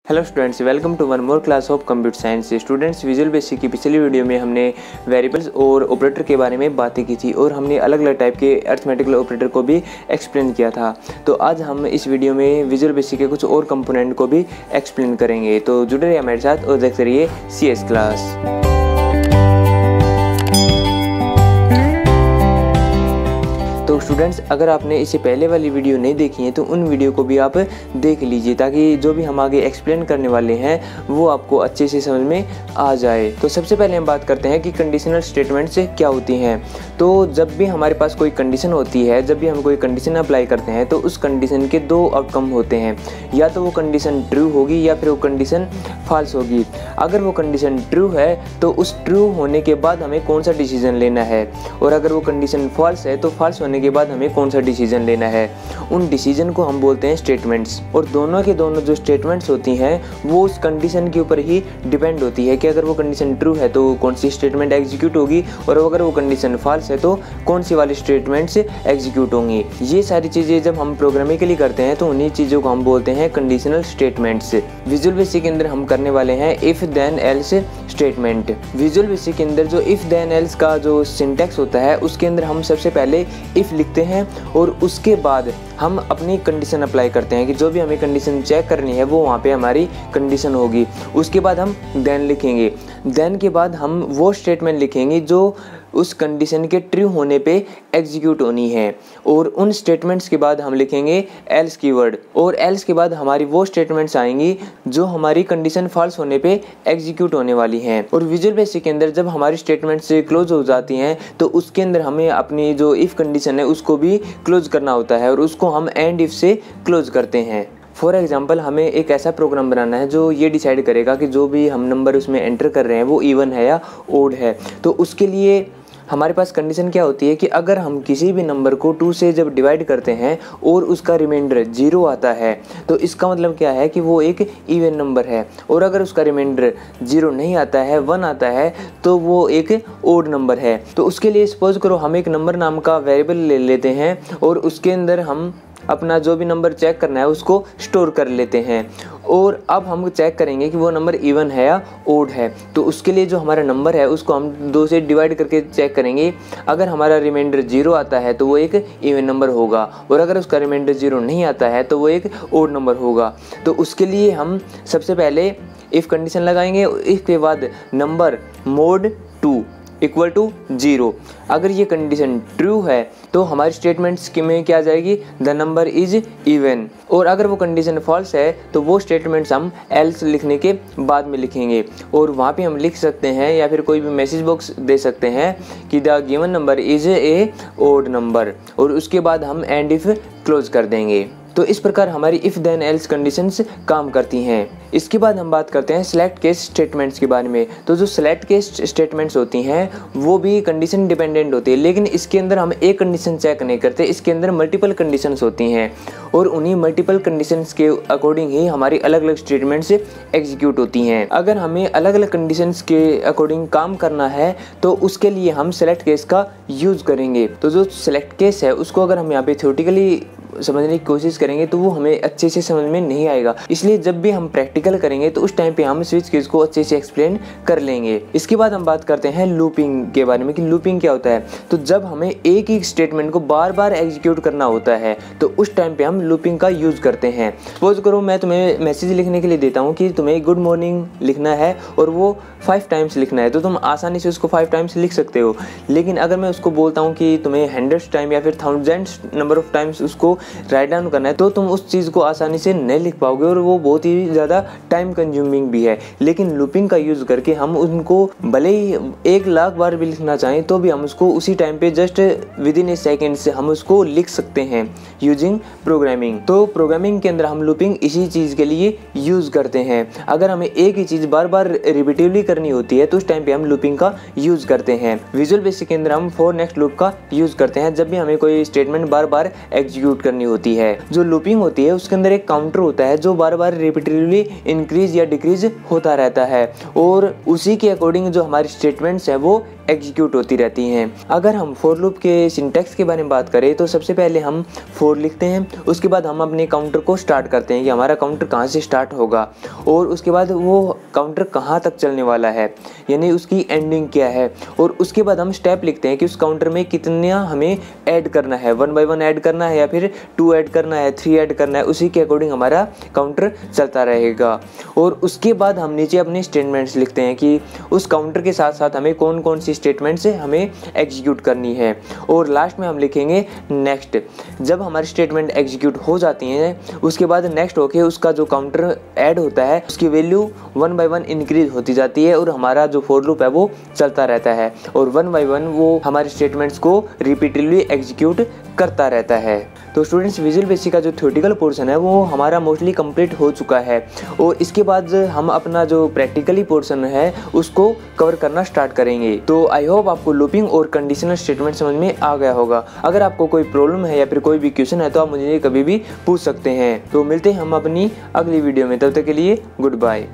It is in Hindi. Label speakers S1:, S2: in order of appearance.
S1: Hello students, welcome to one more class of computer science. Students, Visual Basic की पिछली वीडियो में हमने वेरिएबल्स और ऑपरेटर के बारे में बातें की थी और हमने अलग अलग टाइप के अरिथमेटिकल ऑपरेटर को भी एक्सप्लेन किया था। तो आज हम इस वीडियो में विजुअल बेसिक के कुछ और कंपोनेंट को भी एक्सप्लेन करेंगे। तो जुड़े रहिए हमारे साथ और देखते रहिए CS क्लास। तो स्टूडेंट्स, अगर आपने इससे पहले वाली वीडियो नहीं देखी है तो उन वीडियो को भी आप देख लीजिए ताकि जो भी हम आगे एक्सप्लेन करने वाले हैं वो आपको अच्छे से समझ में आ जाए। तो सबसे पहले हम बात करते हैं कि कंडीशनल स्टेटमेंट्स क्या होती हैं। तो जब भी हमारे पास कोई कंडीशन होती है, जब भी हम कोई कंडीशन अप्लाई करते हैं तो उस कंडीशन के दो आउटकम होते हैं, या तो वो कंडीशन ट्रू होगी या फिर वो कंडीशन फॉल्स होगी। अगर वो कंडीशन ट्रू है तो उस ट्रू होने के बाद हमें कौन सा डिसीजन लेना है, और अगर वो कंडीशन फॉल्स है तो फॉल्स होने के बाद हमें कौन सा डिसीजन लेना है। उन डिसीजन को हम बोलते हैं स्टेटमेंट्स। और दोनों के दोनों जो स्टेटमेंट्स होती हैं वो उस कंडीशन के ऊपर ही डिपेंड होती है कि अगर वो कंडीशन ट्रू है तो कौन सी स्टेटमेंट एग्जीक्यूट होगी, और अगर वो कंडीशन फॉल्स है तो कौन सी वाली स्टेटमेंट्स एग्जीक्यूट होंगी। ये सारी चीज़ें जब हम प्रोग्रामिकली करते हैं तो उन्हीं चीज़ों को हम बोलते हैं कंडीशनल स्टेटमेंट्स। विजुअल बेसिक के अंदर हम करने वाले हैं if then else statement. Visual Basic के अंदर जो इफ देन एल्स का जो सिंटैक्स होता है उसके अंदर हम सबसे पहले इफ लिखते हैं और उसके बाद हम अपनी कंडीशन अप्लाई करते हैं कि जो भी हमें कंडीशन चेक करनी है वो वहाँ पे हमारी कंडीशन होगी। उसके बाद हम देन लिखेंगे। देन के बाद हम वो स्टेटमेंट लिखेंगे जो उस कंडीशन के ट्रू होने पे एग्जीक्यूट होनी है, और उन स्टेटमेंट्स के बाद हम लिखेंगे एल्स कीवर्ड, और एल्स के बाद हमारी वो स्टेटमेंट्स आएंगी जो हमारी कंडीशन फॉल्स होने पे एग्जीक्यूट होने वाली हैं। और विजुअल बेसिक के अंदर जब हमारी स्टेटमेंट्स क्लोज हो जाती हैं तो उसके अंदर हमें अपनी जो इफ़ कंडीशन है उसको भी क्लोज करना होता है, और उसको हम एंड इफ से क्लोज करते हैं। फॉर एग्जाम्पल, हमें एक ऐसा प्रोग्राम बनाना है जो ये डिसाइड करेगा कि जो भी हम नंबर उसमें एंटर कर रहे हैं वो इवन है या ओड है। तो उसके लिए हमारे पास कंडीशन क्या होती है कि अगर हम किसी भी नंबर को 2 से जब डिवाइड करते हैं और उसका रिमाइंडर 0 आता है तो इसका मतलब क्या है कि वो एक इवन नंबर है, और अगर उसका रिमाइंडर 0 नहीं आता है, 1 आता है, तो वो एक ओड नंबर है। तो उसके लिए सपोज करो हम एक नंबर नाम का वेरिएबल ले लेते हैं और उसके अंदर हम अपना जो भी नंबर चेक करना है उसको स्टोर कर लेते हैं, और अब हम चेक करेंगे कि वो नंबर इवन है या ओड है। तो उसके लिए जो हमारा नंबर है उसको हम 2 से डिवाइड करके चेक करेंगे। अगर हमारा रिमाइंडर 0 आता है तो वो एक इवन नंबर होगा, और अगर उसका रिमाइंडर 0 नहीं आता है तो वो एक ओड नंबर होगा। तो उसके लिए हम सबसे पहले इफ़ कंडीशन लगाएंगे। इसके बाद नंबर मोड 2 इक्वल टू 0। अगर ये कंडीशन ट्रू है तो हमारी स्टेटमेंट्स में क्या आ जाएगी, द नंबर इज इवन। और अगर वो कंडीशन फॉल्स है तो वो स्टेटमेंट्स हम एल्स लिखने के बाद में लिखेंगे, और वहाँ पे हम लिख सकते हैं या फिर कोई भी मैसेज बॉक्स दे सकते हैं कि the given number is a odd number, और उसके बाद हम एंड इफ क्लोज कर देंगे। तो इस प्रकार हमारी इफ़ देन एल्स कंडीशंस काम करती हैं। इसके बाद हम बात करते हैं सेलेक्ट केस स्टेटमेंट्स के बारे में। तो जो सेलेक्ट केस स्टेटमेंट्स होती हैं वो भी कंडीशन डिपेंडेंट होती है, लेकिन इसके अंदर हम एक कंडीशन चेक नहीं करते, इसके अंदर मल्टीपल कंडीशंस होती हैं, और उन्हीं मल्टीपल कंडीशंस के अकॉर्डिंग ही हमारी अलग अलग स्टेटमेंट्स एग्जीक्यूट होती हैं। अगर हमें अलग अलग कंडीशंस के अकॉर्डिंग काम करना है तो उसके लिए हम सेलेक्ट केस का यूज़ करेंगे। तो जो सेलेक्ट केस है उसको अगर हम यहाँ पे थ्योरेटिकली समझने की कोशिश करेंगे तो वो हमें अच्छे से समझ में नहीं आएगा, इसलिए जब भी हम प्रैक्टिकल करेंगे तो उस टाइम पे हम स्विच केस को अच्छे से एक्सप्लेन कर लेंगे। इसके बाद हम बात करते हैं लूपिंग के बारे में कि लूपिंग क्या होता है। तो जब हमें एक ही स्टेटमेंट को बार बार एग्जीक्यूट करना होता है तो उस टाइम पे हम लूपिंग का यूज़ करते हैं। सपोज करो मैं तुम्हें मैसेज लिखने के लिए देता हूँ कि तुम्हें गुड मॉर्निंग लिखना है और वो 5 टाइम्स लिखना है, तो तुम आसानी से उसको 5 टाइम्स लिख सकते हो। लेकिन अगर मैं उसको बोलता हूँ कि तुम्हें 100 टाइम या फिर 1000 नंबर ऑफ टाइम्स उसको राइट डाउन करना है तो तुम उस चीज़ को आसानी से नहीं लिख पाओगे, और वो बहुत ही ज़्यादा टाइम कंज्यूमिंग भी है। लेकिन लूपिंग का यूज़ करके हम उनको भले ही 1,00,000 बार भी लिखना चाहें तो भी हम उसको उसी टाइम पे just with in A second से हम उसको लिख सकते हैं यूजिंग प्रोग्रामिंग। तो प्रोग्रामिंग के अंदर हम लूपिंग इसी चीज़ के लिए यूज़ करते हैं। अगर हमें एक ही चीज़ बार बार रिपीटिवली करनी होती है तो उस टाइम पे हम लूपिंग का यूज़ करते हैं। विजुअल बेसिक के अंदर हम फॉर नेक्स्ट लूप का यूज़ करते हैं जब भी हमें कोई स्टेटमेंट बार बार एग्जीक्यूट करनी होती है। जो लूपिंग होती है उसके अंदर एक काउंटर होता है जो बार बार रिपीटिवली इंक्रीज या डिक्रीज होता रहता है, और उसी के अकॉर्डिंग जो हमारी स्टेटमेंट्स है वो एग्जीक्यूट होती रहती हैं। अगर हम फॉर लूप के सिंटैक्स के बारे में बात करें तो सबसे पहले हम फॉर लिखते हैं, उसके बाद हम अपने काउंटर को स्टार्ट करते हैं कि हमारा काउंटर कहाँ से स्टार्ट होगा और उसके बाद वो काउंटर कहाँ तक चलने वाला है, यानी उसकी एंडिंग क्या है। और उसके बाद हम स्टेप लिखते हैं कि उस काउंटर में कितना हमें ऐड करना है, 1 बाय 1 ऐड करना है या फिर 2 ऐड करना है, 3 ऐड करना है, उसी के अकॉर्डिंग हमारा काउंटर चलता रहेगा। और उसके बाद हम नीचे अपने स्टेटमेंट्स लिखते हैं कि उस काउंटर के साथ साथ हमें कौन कौन सी स्टेटमेंट्स हमें एग्जीक्यूट करनी है। और लास्ट में हम लिखेंगे नेक्स्ट। जब हमारी स्टेटमेंट एग्जीक्यूट हो जाती हैं उसके बाद नेक्स्ट होके उसका जो काउंटर ऐड होता है उसकी वैल्यू 1 बाय 1 इंक्रीज होती जाती है और हमारा जो फॉर लूप है वो चलता रहता है और 1 बाय 1 वो हमारे स्टेटमेंट्स को रिपीटेडली एग्जीक्यूट करता रहता है। तो स्टूडेंट्स, विजुअल बेसिक का जो थ्योरेटिकल पोर्शन है वो हमारा मोस्टली कंप्लीट हो चुका है और इसके बाद हम अपना जो प्रैक्टिकली पोर्शन है उसको कवर करना स्टार्ट करेंगे। तो आई होप आपको लूपिंग और कंडीशनल स्टेटमेंट समझ में आ गया होगा। अगर आपको कोई प्रॉब्लम है या फिर कोई भी क्वेश्चन है तो आप मुझे कभी भी पूछ सकते हैं। तो मिलते हैं हम अपनी अगली वीडियो में, तब तक के लिए गुड बाय।